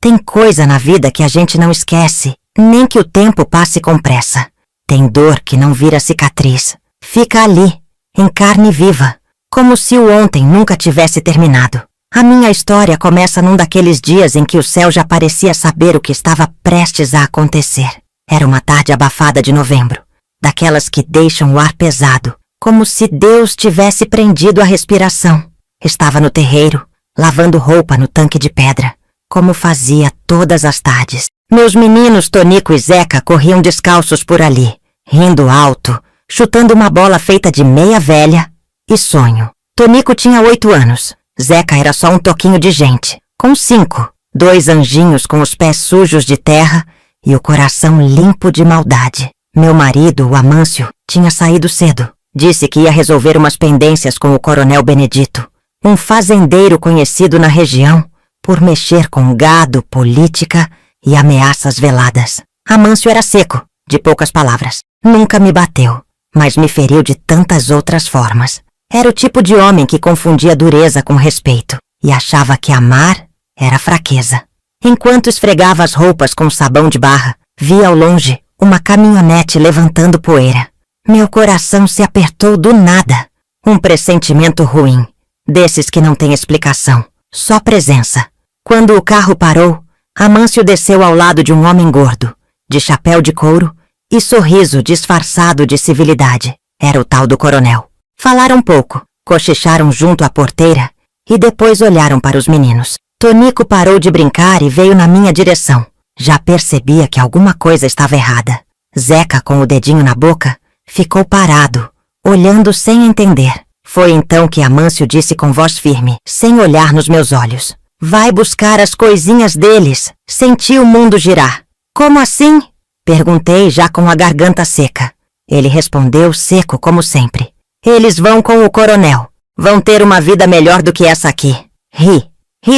Tem coisa na vida que a gente não esquece, nem que o tempo passe com pressa. Tem dor que não vira cicatriz. Fica ali, em carne viva, como se o ontem nunca tivesse terminado. A minha história começa num daqueles dias em que o céu já parecia saber o que estava prestes a acontecer. Era uma tarde abafada de novembro, daquelas que deixam o ar pesado, como se Deus tivesse prendido a respiração. Estava no terreiro, lavando roupa no tanque de pedra, como fazia todas as tardes. Meus meninos Tonico e Zeca corriam descalços por ali, rindo alto, chutando uma bola feita de meia velha e sonho. Tonico tinha 8 anos, Zeca era só um toquinho de gente, com 5, 2 anjinhos com os pés sujos de terra e o coração limpo de maldade. Meu marido, o Amâncio, tinha saído cedo. Disse que ia resolver umas pendências com o coronel Benedito, um fazendeiro conhecido na região por mexer com gado, política e ameaças veladas. Amâncio era seco, de poucas palavras. Nunca me bateu, mas me feriu de tantas outras formas. Era o tipo de homem que confundia dureza com respeito e achava que amar era fraqueza. Enquanto esfregava as roupas com sabão de barra, via ao longe uma caminhonete levantando poeira. Meu coração se apertou do nada. Um pressentimento ruim, desses que não tem explicação, só presença. Quando o carro parou, Amâncio desceu ao lado de um homem gordo, de chapéu de couro e sorriso disfarçado de civilidade. Era o tal do coronel. Falaram pouco, cochicharam junto à porteira e depois olharam para os meninos. Tonico parou de brincar e veio na minha direção. Já percebia que alguma coisa estava errada. Zeca, com o dedinho na boca, ficou parado, olhando sem entender. Foi então que Amâncio disse com voz firme, sem olhar nos meus olhos: vai buscar as coisinhas deles. Senti o mundo girar. Como assim? Perguntei já com a garganta seca. Ele respondeu seco como sempre. Eles vão com o coronel. Vão ter uma vida melhor do que essa aqui. Ri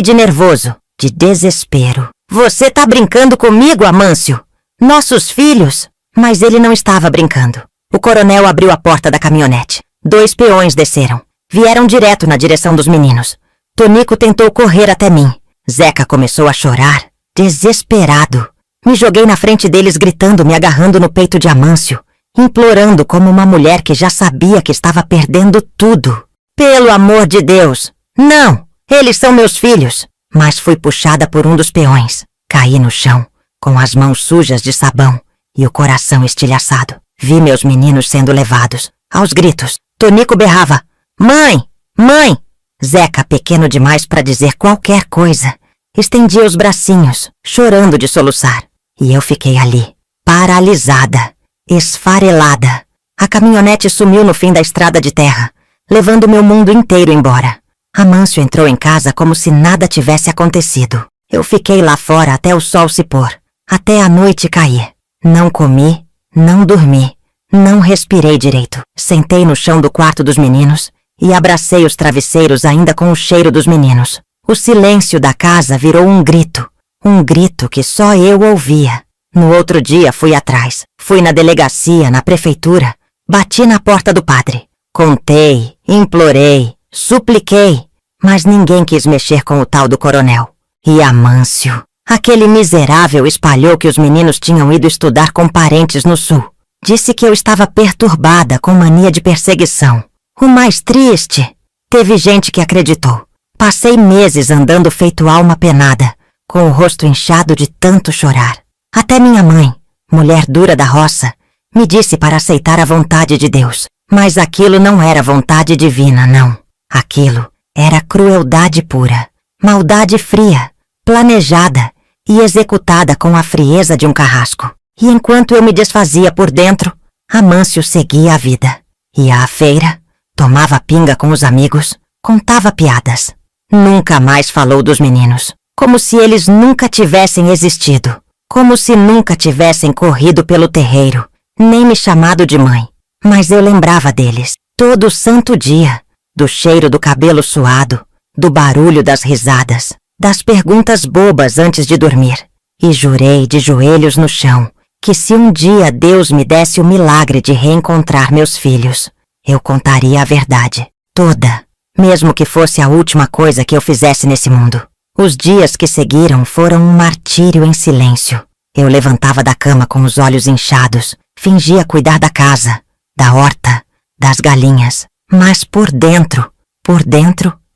de nervoso, de desespero. Você tá brincando comigo, Amâncio? Nossos filhos? Mas ele não estava brincando. O coronel abriu a porta da caminhonete. 2 peões desceram. Vieram direto na direção dos meninos. Tonico tentou correr até mim. Zeca começou a chorar, desesperado. Me joguei na frente deles gritando, me agarrando no peito de Amâncio, implorando como uma mulher que já sabia que estava perdendo tudo. Pelo amor de Deus! Não! Eles são meus filhos! Mas fui puxada por um dos peões. Caí no chão, com as mãos sujas de sabão e o coração estilhaçado. Vi meus meninos sendo levados. Aos gritos, Tonico berrava: mãe! Mãe! Zeca, pequeno demais para dizer qualquer coisa, estendia os bracinhos, chorando de soluçar. E eu fiquei ali, paralisada, esfarelada. A caminhonete sumiu no fim da estrada de terra, levando meu mundo inteiro embora. Amâncio entrou em casa como se nada tivesse acontecido. Eu fiquei lá fora até o sol se pôr, até a noite cair. Não comi, não dormi, não respirei direito. Sentei no chão do quarto dos meninos e abracei os travesseiros ainda com o cheiro dos meninos. O silêncio da casa virou um grito que só eu ouvia. No outro dia fui atrás, fui na delegacia, na prefeitura, bati na porta do padre. Contei, implorei, supliquei, mas ninguém quis mexer com o tal do coronel. E Amâncio, aquele miserável, espalhou que os meninos tinham ido estudar com parentes no sul. Disse que eu estava perturbada com mania de perseguição. O mais triste, teve gente que acreditou. Passei meses andando feito alma penada, com o rosto inchado de tanto chorar. Até minha mãe, mulher dura da roça, me disse para aceitar a vontade de Deus. Mas aquilo não era vontade divina, não. Aquilo era crueldade pura, maldade fria, planejada e executada com a frieza de um carrasco. E enquanto eu me desfazia por dentro, Amâncio seguia a vida. Ia à feira, tomava pinga com os amigos, contava piadas. Nunca mais falou dos meninos, como se eles nunca tivessem existido, como se nunca tivessem corrido pelo terreiro, nem me chamado de mãe. Mas eu lembrava deles, todo santo dia, do cheiro do cabelo suado, do barulho das risadas, das perguntas bobas antes de dormir. E jurei de joelhos no chão que se um dia Deus me desse o milagre de reencontrar meus filhos, eu contaria a verdade, toda, mesmo que fosse a última coisa que eu fizesse nesse mundo. Os dias que seguiram foram um martírio em silêncio. Eu levantava da cama com os olhos inchados, fingia cuidar da casa, da horta, das galinhas, mas por dentro,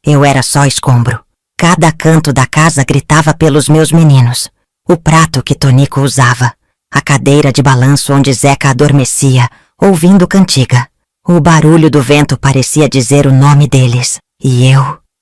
eu era só escombro. Cada canto da casa gritava pelos meus meninos. O prato que Tonico usava, a cadeira de balanço onde Zeca adormecia, ouvindo cantiga. O barulho do vento parecia dizer o nome deles. E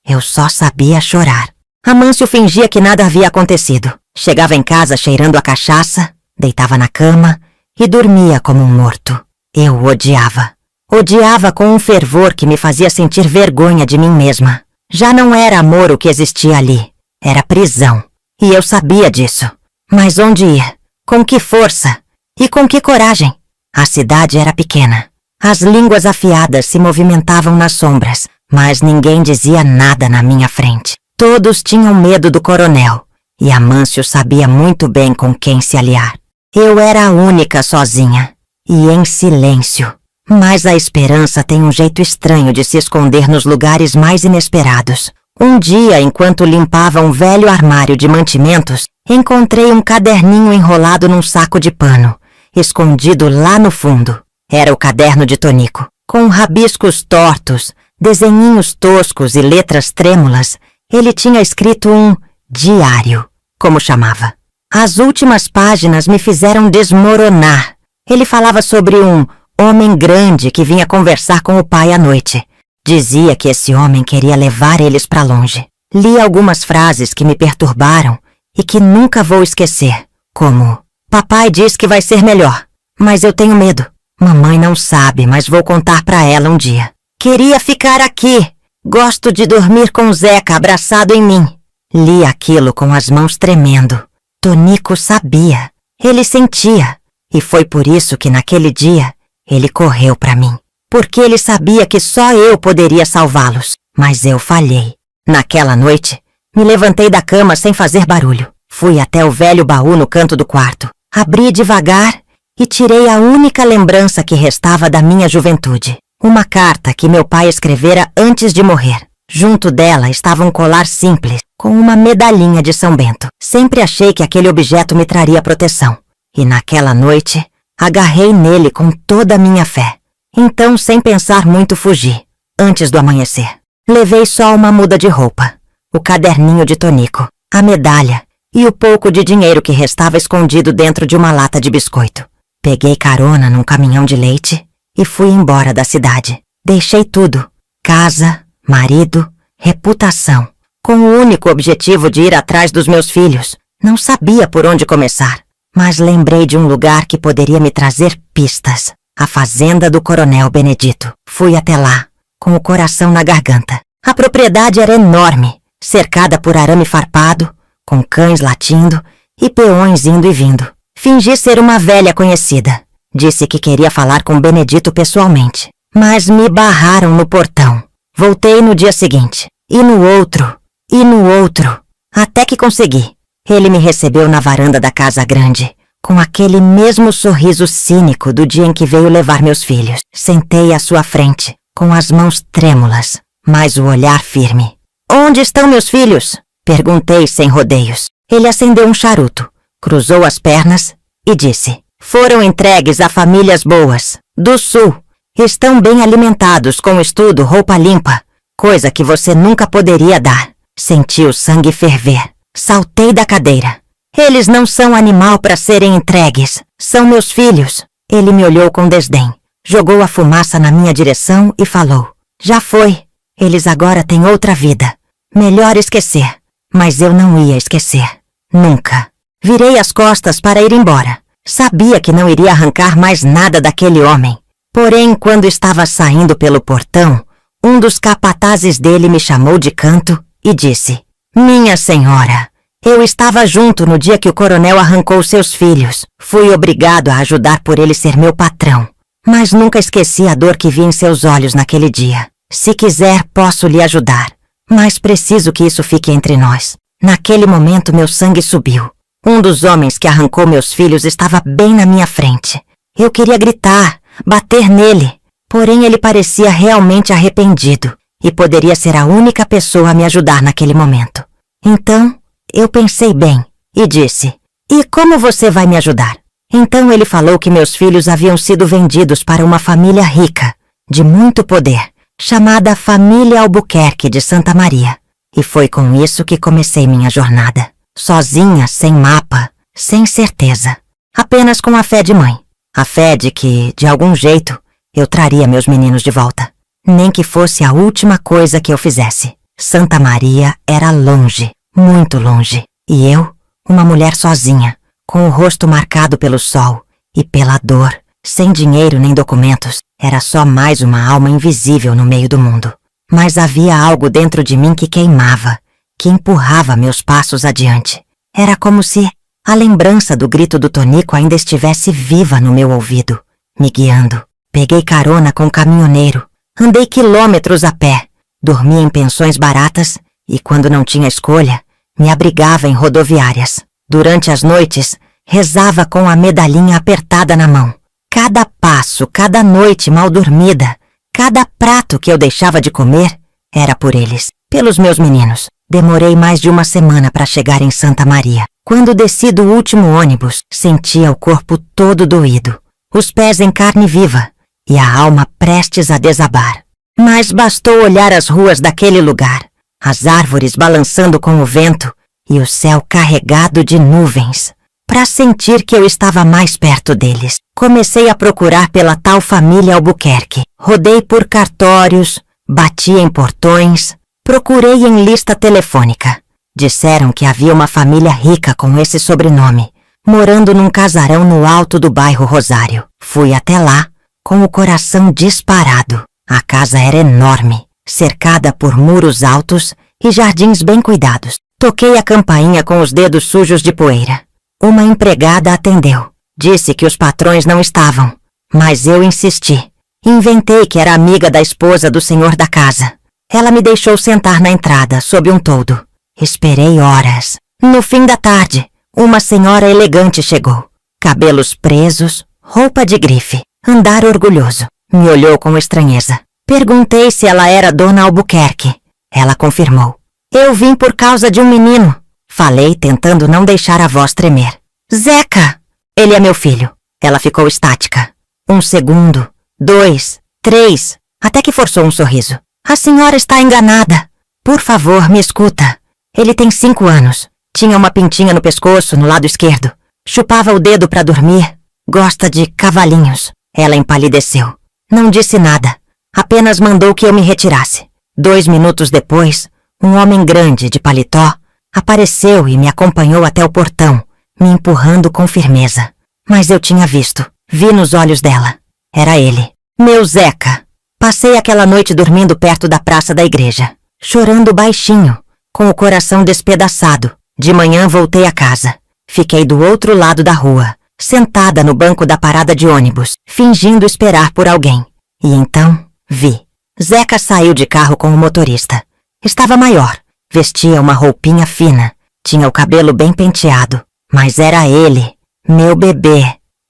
eu só sabia chorar. Amâncio fingia que nada havia acontecido. Chegava em casa cheirando a cachaça, deitava na cama e dormia como um morto. Eu o odiava. Odiava com um fervor que me fazia sentir vergonha de mim mesma. Já não era amor o que existia ali. Era prisão. E eu sabia disso. Mas onde ir? Com que força? E com que coragem? A cidade era pequena. As línguas afiadas se movimentavam nas sombras, mas ninguém dizia nada na minha frente. Todos tinham medo do coronel, e Amâncio sabia muito bem com quem se aliar. Eu era a única sozinha, e em silêncio. Mas a esperança tem um jeito estranho de se esconder nos lugares mais inesperados. Um dia, enquanto limpava um velho armário de mantimentos, encontrei um caderninho enrolado num saco de pano, escondido lá no fundo. Era o caderno de Tonico, com rabiscos tortos, desenhinhos toscos e letras trêmulas. Ele tinha escrito um diário, como chamava. As últimas páginas me fizeram desmoronar. Ele falava sobre um homem grande que vinha conversar com o pai à noite. Dizia que esse homem queria levar eles para longe. Li algumas frases que me perturbaram e que nunca vou esquecer, como: papai diz que vai ser melhor, mas eu tenho medo. Mamãe não sabe, mas vou contar para ela um dia. Queria ficar aqui. Gosto de dormir com Zeca abraçado em mim. Li aquilo com as mãos tremendo. Tonico sabia. Ele sentia. E foi por isso que naquele dia ele correu para mim. Porque ele sabia que só eu poderia salvá-los. Mas eu falhei. Naquela noite, me levantei da cama sem fazer barulho. Fui até o velho baú no canto do quarto. Abri devagar e tirei a única lembrança que restava da minha juventude. Uma carta que meu pai escrevera antes de morrer. Junto dela estava um colar simples, com uma medalhinha de São Bento. Sempre achei que aquele objeto me traria proteção. E naquela noite, agarrei nele com toda a minha fé. Então, sem pensar muito, fugi, antes do amanhecer. Levei só uma muda de roupa, o caderninho de Tonico, a medalha e o pouco de dinheiro que restava escondido dentro de uma lata de biscoito. Peguei carona num caminhão de leite e fui embora da cidade. Deixei tudo, casa, marido, reputação, com o único objetivo de ir atrás dos meus filhos. Não sabia por onde começar, mas lembrei de um lugar que poderia me trazer pistas. A fazenda do Coronel Benedito. Fui até lá, com o coração na garganta. A propriedade era enorme, cercada por arame farpado, com cães latindo e peões indo e vindo. Fingi ser uma velha conhecida. Disse que queria falar com Benedito pessoalmente, mas me barraram no portão. Voltei no dia seguinte, e no outro, até que consegui. Ele me recebeu na varanda da casa grande, com aquele mesmo sorriso cínico do dia em que veio levar meus filhos. Sentei à sua frente, com as mãos trêmulas, mas o olhar firme. Onde estão meus filhos? Perguntei sem rodeios. Ele acendeu um charuto, cruzou as pernas e disse: foram entregues a famílias boas, do sul. Estão bem alimentados, com estudo, roupa limpa, coisa que você nunca poderia dar. Senti o sangue ferver. Saltei da cadeira. Eles não são animal para serem entregues. São meus filhos. Ele me olhou com desdém. Jogou a fumaça na minha direção e falou: já foi. Eles agora têm outra vida. Melhor esquecer. Mas eu não ia esquecer. Nunca. Virei as costas para ir embora. Sabia que não iria arrancar mais nada daquele homem. Porém, quando estava saindo pelo portão, um dos capatazes dele me chamou de canto e disse: minha senhora, eu estava junto no dia que o coronel arrancou seus filhos. Fui obrigado a ajudar por ele ser meu patrão. Mas nunca esqueci a dor que vi em seus olhos naquele dia. Se quiser, posso lhe ajudar. Mas preciso que isso fique entre nós. Naquele momento, meu sangue subiu. Um dos homens que arrancou meus filhos estava bem na minha frente. Eu queria gritar, bater nele. Porém, ele parecia realmente arrependido e poderia ser a única pessoa a me ajudar naquele momento. Então, eu pensei bem e disse: "E como você vai me ajudar?" Então ele falou que meus filhos haviam sido vendidos para uma família rica, de muito poder, chamada Família Albuquerque de Santa Maria. E foi com isso que comecei minha jornada. Sozinha, sem mapa, sem certeza. Apenas com a fé de mãe. A fé de que, de algum jeito, eu traria meus meninos de volta. Nem que fosse a última coisa que eu fizesse. Santa Maria era longe, muito longe. E eu, uma mulher sozinha, com o rosto marcado pelo sol e pela dor, sem dinheiro nem documentos, era só mais uma alma invisível no meio do mundo. Mas havia algo dentro de mim que queimava, que empurrava meus passos adiante. Era como se a lembrança do grito do Tonico ainda estivesse viva no meu ouvido, me guiando. Peguei carona com o caminhoneiro, andei quilômetros a pé, dormia em pensões baratas e, quando não tinha escolha, me abrigava em rodoviárias. Durante as noites, rezava com a medalhinha apertada na mão. Cada passo, cada noite mal dormida, cada prato que eu deixava de comer, era por eles, pelos meus meninos. Demorei mais de uma semana para chegar em Santa Maria. Quando desci do último ônibus, sentia o corpo todo doído, os pés em carne viva e a alma prestes a desabar. Mas bastou olhar as ruas daquele lugar, as árvores balançando com o vento e o céu carregado de nuvens, para sentir que eu estava mais perto deles. Comecei a procurar pela tal família Albuquerque. Rodei por cartórios, bati em portões, procurei em lista telefônica. Disseram que havia uma família rica com esse sobrenome, morando num casarão no alto do bairro Rosário. Fui até lá, com o coração disparado. A casa era enorme, cercada por muros altos e jardins bem cuidados. Toquei a campainha com os dedos sujos de poeira. Uma empregada atendeu. Disse que os patrões não estavam, mas eu insisti. Inventei que era amiga da esposa do senhor da casa. Ela me deixou sentar na entrada, sob um toldo. Esperei horas. No fim da tarde, uma senhora elegante chegou. Cabelos presos, roupa de grife, andar orgulhoso. Me olhou com estranheza. Perguntei se ela era Dona Albuquerque. Ela confirmou. Eu vim por causa de um menino. Falei, tentando não deixar a voz tremer. Zeca! Ele é meu filho. Ela ficou estática. 1 segundo, 2, 3, até que forçou um sorriso. A senhora está enganada. Por favor, me escuta. Ele tem 5 anos. Tinha uma pintinha no pescoço, no lado esquerdo. Chupava o dedo para dormir. Gosta de cavalinhos. Ela empalideceu. Não disse nada. Apenas mandou que eu me retirasse. 2 minutos depois, um homem grande, de paletó, apareceu e me acompanhou até o portão, me empurrando com firmeza. Mas eu tinha visto. Vi nos olhos dela. Era ele. Meu Zeca. Passei aquela noite dormindo perto da praça da igreja, chorando baixinho, com o coração despedaçado. De manhã voltei a casa. Fiquei do outro lado da rua, sentada no banco da parada de ônibus, fingindo esperar por alguém. E então, vi. Zeca saiu de carro com o motorista. Estava maior, vestia uma roupinha fina, tinha o cabelo bem penteado, mas era ele, meu bebê,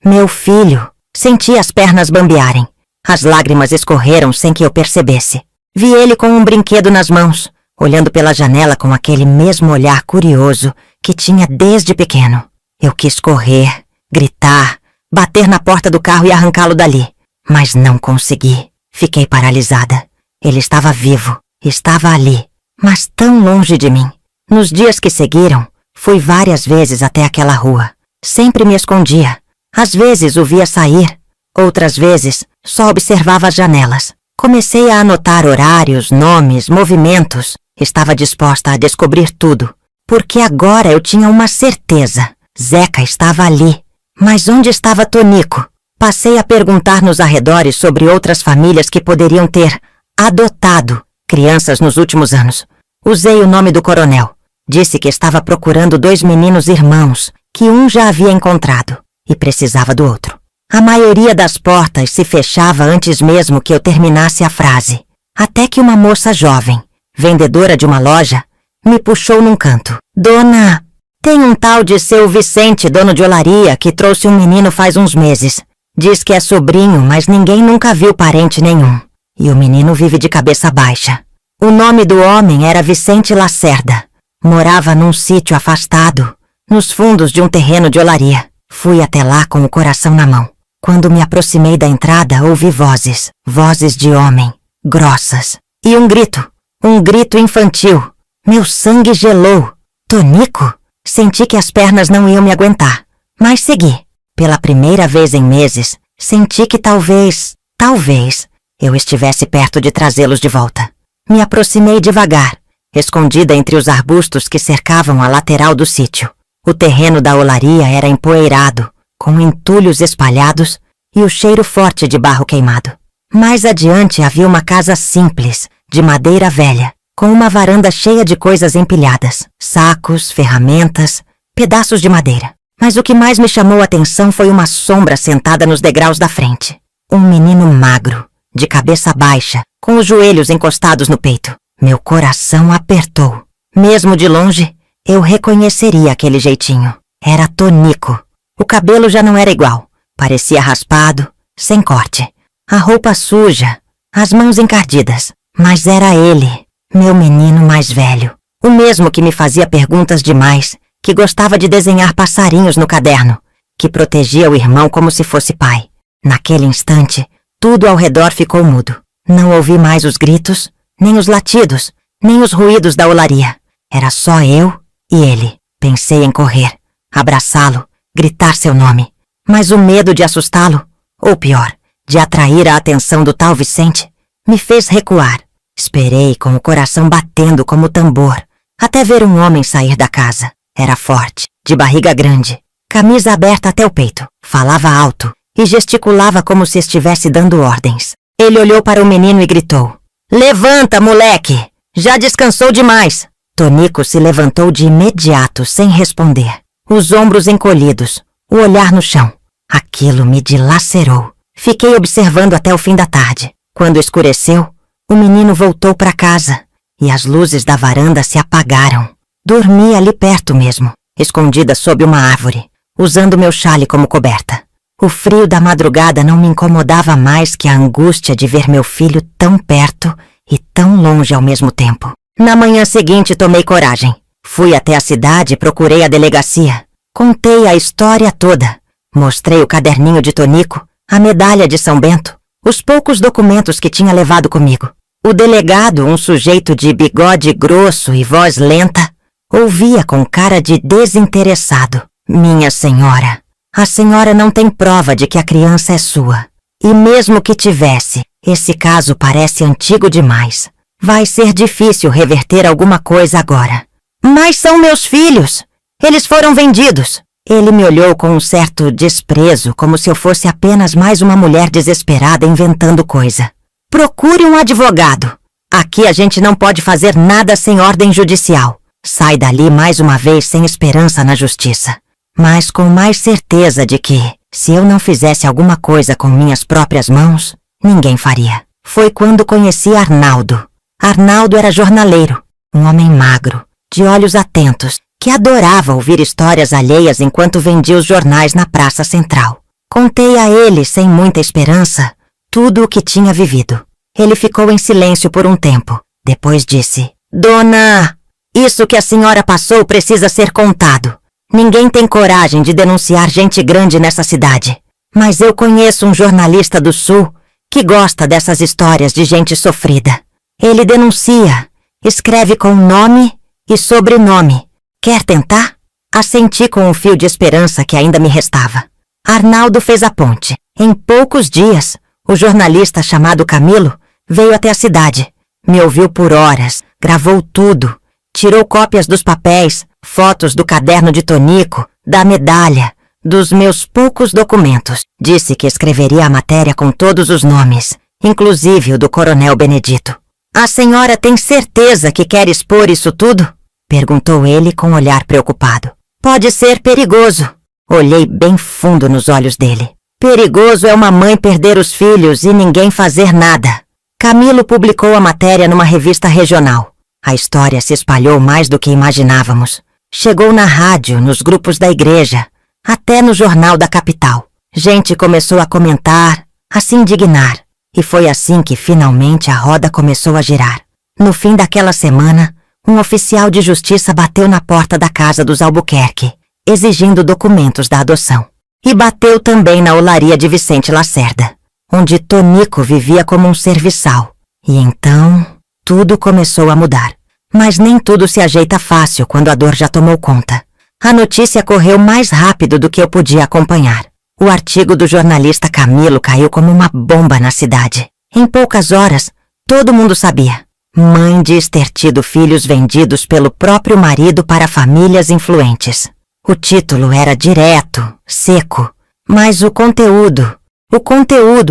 meu filho. Senti as pernas bambearem. As lágrimas escorreram sem que eu percebesse. Vi ele com um brinquedo nas mãos, olhando pela janela com aquele mesmo olhar curioso que tinha desde pequeno. Eu quis correr, gritar, bater na porta do carro e arrancá-lo dali, mas não consegui. Fiquei paralisada. Ele estava vivo, estava ali, mas tão longe de mim. Nos dias que seguiram, fui várias vezes até aquela rua. Sempre me escondia. Às vezes o via sair, outras vezes só observava as janelas. Comecei a anotar horários, nomes, movimentos. Estava disposta a descobrir tudo, porque agora eu tinha uma certeza. Zeca estava ali. Mas onde estava Tonico? Passei a perguntar nos arredores sobre outras famílias que poderiam ter adotado crianças nos últimos anos. Usei o nome do coronel. Disse que estava procurando 2 meninos irmãos, que um já havia encontrado e precisava do outro. A maioria das portas se fechava antes mesmo que eu terminasse a frase. Até que uma moça jovem, vendedora de uma loja, me puxou num canto. Dona, tem um tal de seu Vicente, dono de olaria, que trouxe um menino faz uns meses. Diz que é sobrinho, mas ninguém nunca viu parente nenhum. E o menino vive de cabeça baixa. O nome do homem era Vicente Lacerda. Morava num sítio afastado, nos fundos de um terreno de olaria. Fui até lá com o coração na mão. Quando me aproximei da entrada, ouvi vozes. Vozes de homem, grossas. E um grito infantil. Meu sangue gelou. Tonico? Senti que as pernas não iam me aguentar, mas segui. Pela primeira vez em meses, senti que talvez eu estivesse perto de trazê-los de volta. Me aproximei devagar, escondida entre os arbustos que cercavam a lateral do sítio. O terreno da olaria era empoeirado, com entulhos espalhados e o cheiro forte de barro queimado. Mais adiante havia uma casa simples, de madeira velha, com uma varanda cheia de coisas empilhadas, sacos, ferramentas, pedaços de madeira. Mas o que mais me chamou a atenção foi uma sombra sentada nos degraus da frente. Um menino magro, de cabeça baixa, com os joelhos encostados no peito. Meu coração apertou. Mesmo de longe, eu reconheceria aquele jeitinho. Era Tonico. O cabelo já não era igual. Parecia raspado, sem corte. A roupa suja, as mãos encardidas. Mas era ele, meu menino mais velho. O mesmo que me fazia perguntas demais, que gostava de desenhar passarinhos no caderno, que protegia o irmão como se fosse pai. Naquele instante, tudo ao redor ficou mudo. Não ouvi mais os gritos, nem os latidos, nem os ruídos da olaria. Era só eu e ele. Pensei em correr, abraçá-lo, gritar seu nome. Mas o medo de assustá-lo, ou pior, de atrair a atenção do tal Vicente, me fez recuar. Esperei com o coração batendo como tambor, até ver um homem sair da casa. Era forte, de barriga grande, camisa aberta até o peito. Falava alto e gesticulava como se estivesse dando ordens. Ele olhou para o menino e gritou: "Levanta, moleque! Já descansou demais!" Tonico se levantou de imediato, sem responder. Os ombros encolhidos, o olhar no chão. Aquilo me dilacerou. Fiquei observando até o fim da tarde. Quando escureceu, o menino voltou para casa e as luzes da varanda se apagaram. Dormi ali perto mesmo, escondida sob uma árvore, usando meu chale como coberta. O frio da madrugada não me incomodava mais que a angústia de ver meu filho tão perto e tão longe ao mesmo tempo. Na manhã seguinte tomei coragem. Fui até a cidade e procurei a delegacia. Contei a história toda. Mostrei o caderninho de Tonico, a medalha de São Bento, os poucos documentos que tinha levado comigo. O delegado, um sujeito de bigode grosso e voz lenta, ouvia com cara de desinteressado. "Minha senhora, a senhora não tem prova de que a criança é sua. E mesmo que tivesse, esse caso parece antigo demais. Vai ser difícil reverter alguma coisa agora." "Mas são meus filhos! Eles foram vendidos!" Ele me olhou com um certo desprezo, como se eu fosse apenas mais uma mulher desesperada inventando coisa. "Procure um advogado. Aqui a gente não pode fazer nada sem ordem judicial." Sai dali mais uma vez sem esperança na justiça, mas com mais certeza de que, se eu não fizesse alguma coisa com minhas próprias mãos, ninguém faria. Foi quando conheci Arnaldo. Arnaldo era jornaleiro, um homem magro, de olhos atentos, que adorava ouvir histórias alheias enquanto vendia os jornais na praça central. Contei a ele, sem muita esperança, tudo o que tinha vivido. Ele ficou em silêncio por um tempo. Depois disse: "Dona, isso que a senhora passou precisa ser contado. Ninguém tem coragem de denunciar gente grande nessa cidade. Mas eu conheço um jornalista do Sul que gosta dessas histórias de gente sofrida. Ele denuncia, escreve com nome e sobrenome. Quer tentar?" Assenti com um fio de esperança que ainda me restava. Arnaldo fez a ponte. Em poucos dias, o jornalista chamado Camilo veio até a cidade. Me ouviu por horas, gravou tudo, tirou cópias dos papéis, fotos do caderno de Tonico, da medalha, dos meus poucos documentos. Disse que escreveria a matéria com todos os nomes, inclusive o do Coronel Benedito. "A senhora tem certeza que quer expor isso tudo?" perguntou ele com um olhar preocupado. "Pode ser perigoso." Olhei bem fundo nos olhos dele. "Perigoso é uma mãe perder os filhos e ninguém fazer nada." Camilo publicou a matéria numa revista regional. A história se espalhou mais do que imaginávamos. Chegou na rádio, nos grupos da igreja, até no jornal da capital. Gente começou a comentar, a se indignar. E foi assim que finalmente a roda começou a girar. No fim daquela semana, um oficial de justiça bateu na porta da casa dos Albuquerque, exigindo documentos da adoção. E bateu também na olaria de Vicente Lacerda, onde Tonico vivia como um serviçal. E então, tudo começou a mudar. Mas nem tudo se ajeita fácil quando a dor já tomou conta. A notícia correu mais rápido do que eu podia acompanhar. O artigo do jornalista Camilo caiu como uma bomba na cidade. Em poucas horas, todo mundo sabia. Mãe diz ter tido filhos vendidos pelo próprio marido para famílias influentes. O título era direto, seco, mas o conteúdo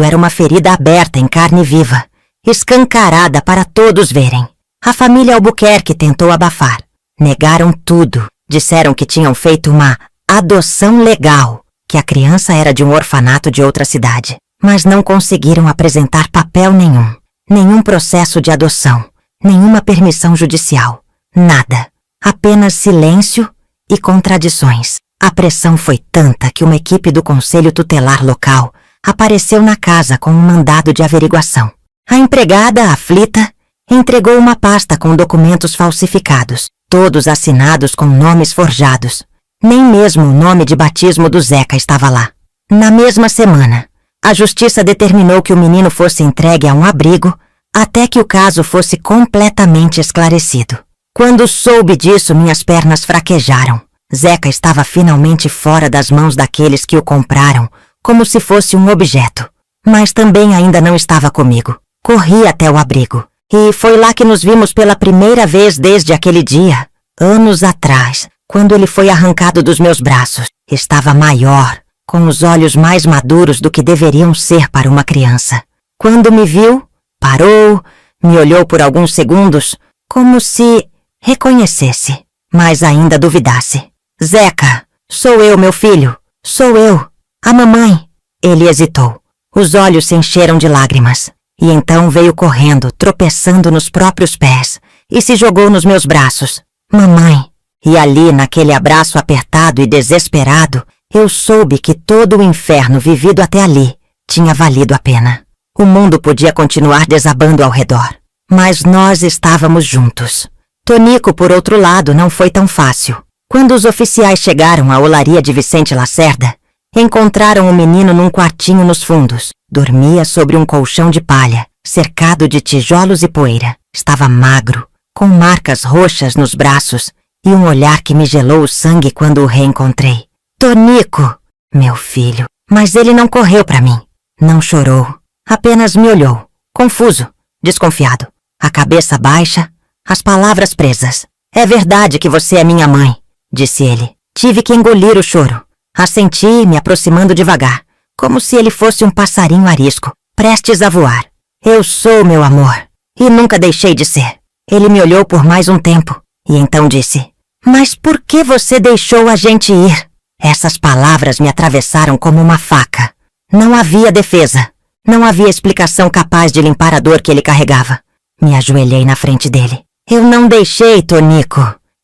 era uma ferida aberta em carne viva, escancarada para todos verem. A família Albuquerque tentou abafar. Negaram tudo, disseram que tinham feito uma adoção legal, que a criança era de um orfanato de outra cidade, mas não conseguiram apresentar papel nenhum, nenhum processo de adoção, nenhuma permissão judicial, nada, apenas silêncio e contradições. A pressão foi tanta que uma equipe do Conselho Tutelar local apareceu na casa com um mandado de averiguação. A empregada, aflita, entregou uma pasta com documentos falsificados, todos assinados com nomes forjados. Nem mesmo o nome de batismo do Zeca estava lá. Na mesma semana, a justiça determinou que o menino fosse entregue a um abrigo até que o caso fosse completamente esclarecido. Quando soube disso, minhas pernas fraquejaram. Zeca estava finalmente fora das mãos daqueles que o compraram, como se fosse um objeto. Mas também ainda não estava comigo. Corri até o abrigo. E foi lá que nos vimos pela primeira vez desde aquele dia, anos atrás, quando ele foi arrancado dos meus braços. Estava maior, com os olhos mais maduros do que deveriam ser para uma criança. Quando me viu, parou, me olhou por alguns segundos, como se reconhecesse, mas ainda duvidasse. Zeca, sou eu, meu filho, sou eu, a mamãe. Ele hesitou. Os olhos se encheram de lágrimas. E então veio correndo, tropeçando nos próprios pés, e se jogou nos meus braços. Mamãe. E ali, naquele abraço apertado e desesperado, eu soube que todo o inferno vivido até ali tinha valido a pena. O mundo podia continuar desabando ao redor, mas nós estávamos juntos. Tonico, por outro lado, não foi tão fácil. Quando os oficiais chegaram à olaria de Vicente Lacerda, encontraram o menino num quartinho nos fundos. Dormia sobre um colchão de palha, cercado de tijolos e poeira. Estava magro, com marcas roxas nos braços e um olhar que me gelou o sangue quando o reencontrei. Tonico, meu filho. Mas ele não correu para mim. Não chorou. Apenas me olhou, confuso, desconfiado. A cabeça baixa, as palavras presas. É verdade que você é minha mãe, disse ele. Tive que engolir o choro. Assenti, me aproximando devagar, como se ele fosse um passarinho arisco, prestes a voar. Eu sou meu amor, e nunca deixei de ser. Ele me olhou por mais um tempo, e então disse, mas por que você deixou a gente ir? Essas palavras me atravessaram como uma faca. Não havia defesa. Não havia explicação capaz de limpar a dor que ele carregava. Me ajoelhei na frente dele. Eu não deixei, Tonico.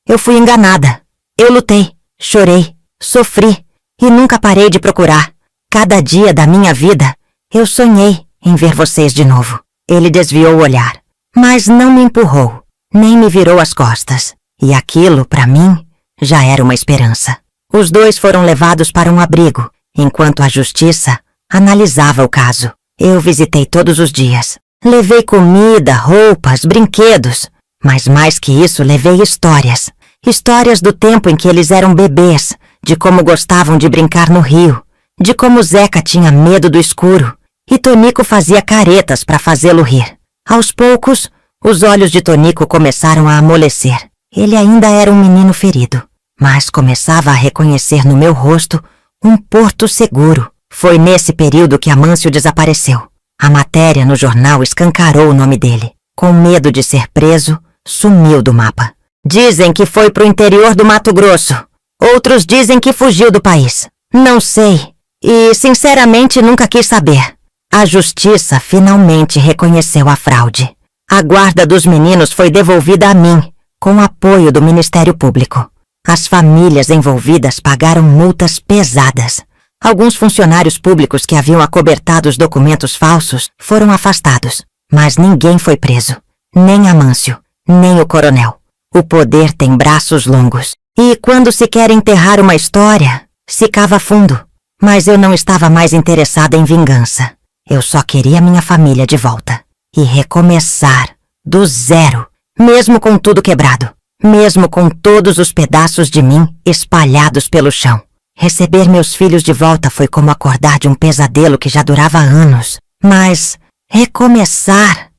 Eu fui enganada. Eu lutei, chorei, sofri e nunca parei de procurar. Cada dia da minha vida, eu sonhei em ver vocês de novo. Ele desviou o olhar, mas não me empurrou, nem me virou as costas. E aquilo, para mim, já era uma esperança. Os dois foram levados para um abrigo, enquanto a justiça analisava o caso. Eu visitei todos os dias. Levei comida, roupas, brinquedos. Mas mais que isso, levei histórias. Histórias do tempo em que eles eram bebês, de como gostavam de brincar no rio, de como Zeca tinha medo do escuro, e Tonico fazia caretas para fazê-lo rir. Aos poucos, os olhos de Tonico começaram a amolecer. Ele ainda era um menino ferido, mas começava a reconhecer no meu rosto um porto seguro. Foi nesse período que Amâncio desapareceu. A matéria no jornal escancarou o nome dele. Com medo de ser preso, sumiu do mapa. Dizem que foi pro interior do Mato Grosso. Outros dizem que fugiu do país. Não sei. E, sinceramente, nunca quis saber. A justiça finalmente reconheceu a fraude. A guarda dos meninos foi devolvida a mim, com o apoio do Ministério Público. As famílias envolvidas pagaram multas pesadas. Alguns funcionários públicos que haviam acobertado os documentos falsos foram afastados, mas ninguém foi preso. Nem Amâncio, nem o coronel. O poder tem braços longos. E quando se quer enterrar uma história, se cava fundo. Mas eu não estava mais interessada em vingança. Eu só queria minha família de volta. E recomeçar, do zero, mesmo com tudo quebrado. Mesmo com todos os pedaços de mim espalhados pelo chão. Receber meus filhos de volta foi como acordar de um pesadelo que já durava anos. Mas recomeçar...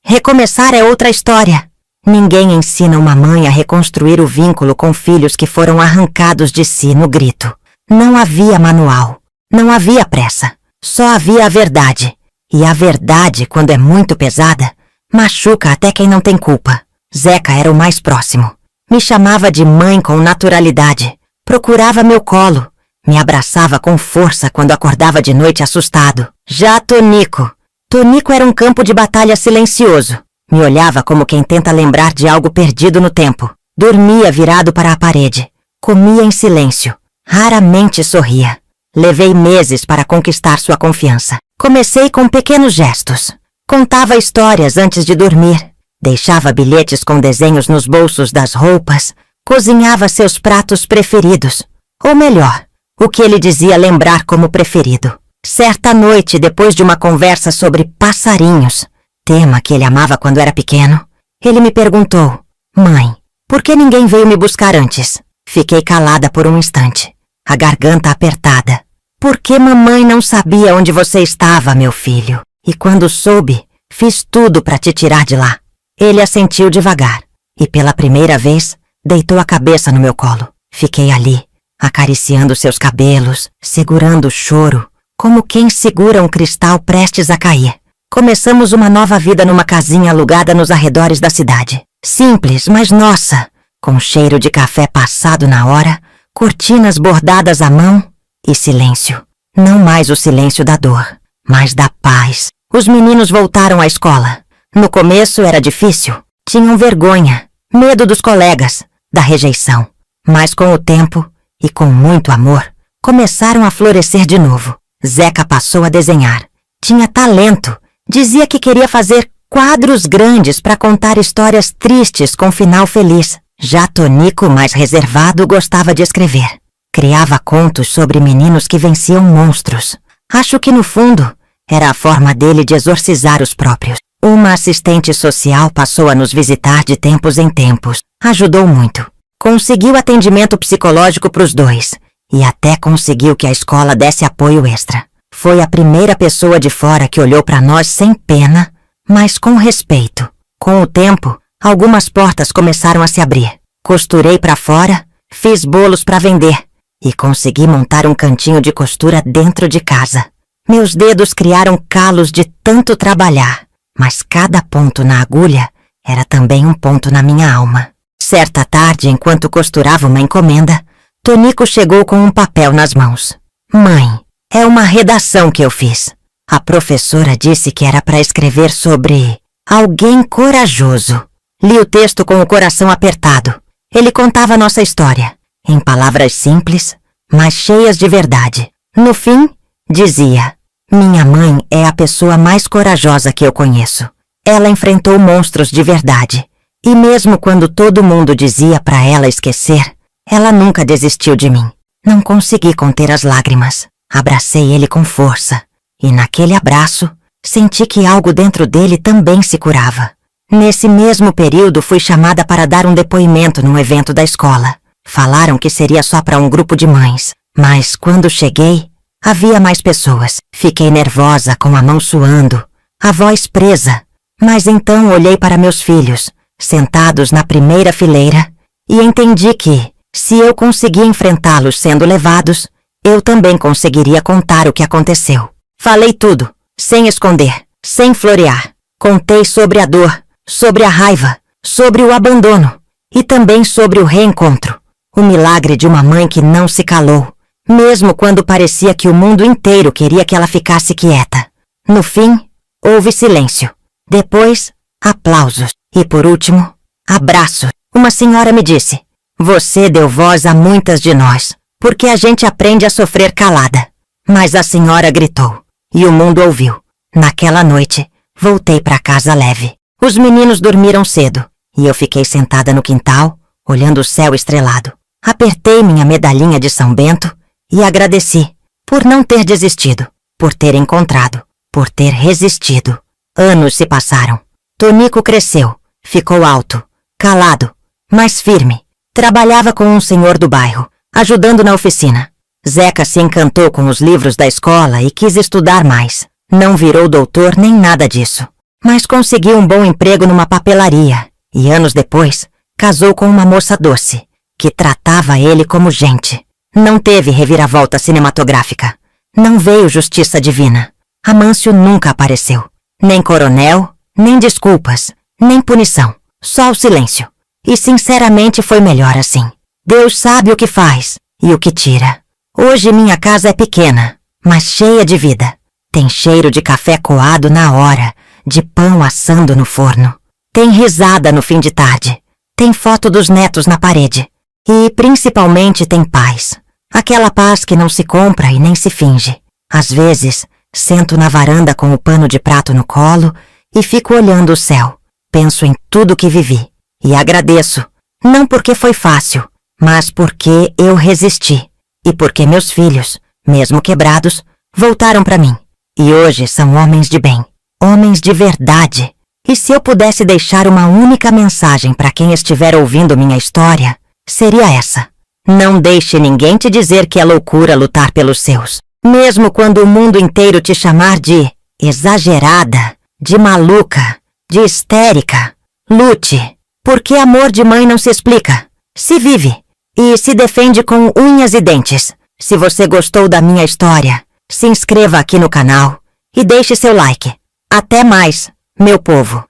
recomeçar é outra história. Ninguém ensina uma mãe a reconstruir o vínculo com filhos que foram arrancados de si no grito. Não havia manual. Não havia pressa. Só havia a verdade. E a verdade, quando é muito pesada, machuca até quem não tem culpa. Zeca era o mais próximo. Me chamava de mãe com naturalidade. Procurava meu colo. Me abraçava com força quando acordava de noite assustado. Já Tonico. Tonico era um campo de batalha silencioso. Me olhava como quem tenta lembrar de algo perdido no tempo. Dormia virado para a parede. Comia em silêncio. Raramente sorria. Levei meses para conquistar sua confiança. Comecei com pequenos gestos. Contava histórias antes de dormir. Deixava bilhetes com desenhos nos bolsos das roupas. Cozinhava seus pratos preferidos. Ou melhor, o que ele dizia lembrar como preferido. Certa noite, depois de uma conversa sobre passarinhos, tema que ele amava quando era pequeno, ele me perguntou: Mãe, por que ninguém veio me buscar antes? Fiquei calada por um instante, a garganta apertada. Por que mamãe não sabia onde você estava, meu filho? E quando soube, fiz tudo para te tirar de lá. Ele assentiu devagar e, pela primeira vez, deitou a cabeça no meu colo. Fiquei ali, acariciando seus cabelos, segurando o choro, como quem segura um cristal prestes a cair. Começamos uma nova vida numa casinha alugada nos arredores da cidade. Simples, mas nossa, com cheiro de café passado na hora, cortinas bordadas à mão e silêncio. Não mais o silêncio da dor, mas da paz. Os meninos voltaram à escola. No começo era difícil. Tinham vergonha, medo dos colegas, da rejeição. Mas com o tempo, e com muito amor, começaram a florescer de novo. Zeca passou a desenhar. Tinha talento. Dizia que queria fazer quadros grandes para contar histórias tristes com final feliz. Já Tonico, mais reservado, gostava de escrever. Criava contos sobre meninos que venciam monstros. Acho que, no fundo, era a forma dele de exorcizar os próprios. Uma assistente social passou a nos visitar de tempos em tempos. Ajudou muito. Conseguiu atendimento psicológico para os dois. E até conseguiu que a escola desse apoio extra. Foi a primeira pessoa de fora que olhou para nós sem pena, mas com respeito. Com o tempo, algumas portas começaram a se abrir. Costurei para fora, fiz bolos para vender e consegui montar um cantinho de costura dentro de casa. Meus dedos criaram calos de tanto trabalhar, mas cada ponto na agulha era também um ponto na minha alma. Certa tarde, enquanto costurava uma encomenda, Tonico chegou com um papel nas mãos. Mãe, é uma redação que eu fiz. A professora disse que era para escrever sobre alguém corajoso. Li o texto com o coração apertado. Ele contava nossa história, em palavras simples, mas cheias de verdade. No fim, dizia: minha mãe é a pessoa mais corajosa que eu conheço. Ela enfrentou monstros de verdade. E mesmo quando todo mundo dizia para ela esquecer, ela nunca desistiu de mim. Não consegui conter as lágrimas. Abracei ele com força. E naquele abraço, senti que algo dentro dele também se curava. Nesse mesmo período, fui chamada para dar um depoimento num evento da escola. Falaram que seria só para um grupo de mães. Mas quando cheguei, havia mais pessoas. Fiquei nervosa, com a mão suando, a voz presa. Mas então olhei para meus filhos, sentados na primeira fileira, e entendi que, se eu conseguia enfrentá-los sendo levados, eu também conseguiria contar o que aconteceu. Falei tudo, sem esconder, sem florear. Contei sobre a dor, sobre a raiva, sobre o abandono e também sobre o reencontro. O milagre de uma mãe que não se calou, mesmo quando parecia que o mundo inteiro queria que ela ficasse quieta. No fim, houve silêncio. Depois, aplausos. E por último, abraços. Uma senhora me disse: você deu voz a muitas de nós, porque a gente aprende a sofrer calada. Mas a senhora gritou, e o mundo ouviu. Naquela noite, voltei para casa leve. Os meninos dormiram cedo, e eu fiquei sentada no quintal, olhando o céu estrelado. Apertei minha medalhinha de São Bento e agradeci por não ter desistido, por ter encontrado, por ter resistido. Anos se passaram. Tonico cresceu, ficou alto, calado, mas firme. Trabalhava com um senhor do bairro, ajudando na oficina. Zeca se encantou com os livros da escola e quis estudar mais. Não virou doutor nem nada disso, mas conseguiu um bom emprego numa papelaria e, anos depois, casou com uma moça doce, que tratava ele como gente. Não teve reviravolta cinematográfica. Não veio justiça divina. Amâncio nunca apareceu. Nem coronel, nem desculpas, nem punição. Só o silêncio. E sinceramente foi melhor assim. Deus sabe o que faz e o que tira. Hoje minha casa é pequena, mas cheia de vida. Tem cheiro de café coado na hora, de pão assando no forno. Tem risada no fim de tarde. Tem foto dos netos na parede. E, principalmente, tem paz. Aquela paz que não se compra e nem se finge. Às vezes, sento na varanda com o pano de prato no colo e fico olhando o céu. Penso em tudo que vivi. E agradeço. Não porque foi fácil, mas porque eu resisti. E porque meus filhos, mesmo quebrados, voltaram para mim. E hoje são homens de bem. Homens de verdade. E se eu pudesse deixar uma única mensagem para quem estiver ouvindo minha história, seria essa. Não deixe ninguém te dizer que é loucura lutar pelos seus. Mesmo quando o mundo inteiro te chamar de exagerada, de maluca, de histérica. Lute. Porque amor de mãe não se explica. Se vive. E se defende com unhas e dentes. Se você gostou da minha história, se inscreva aqui no canal e deixe seu like. Até mais, meu povo!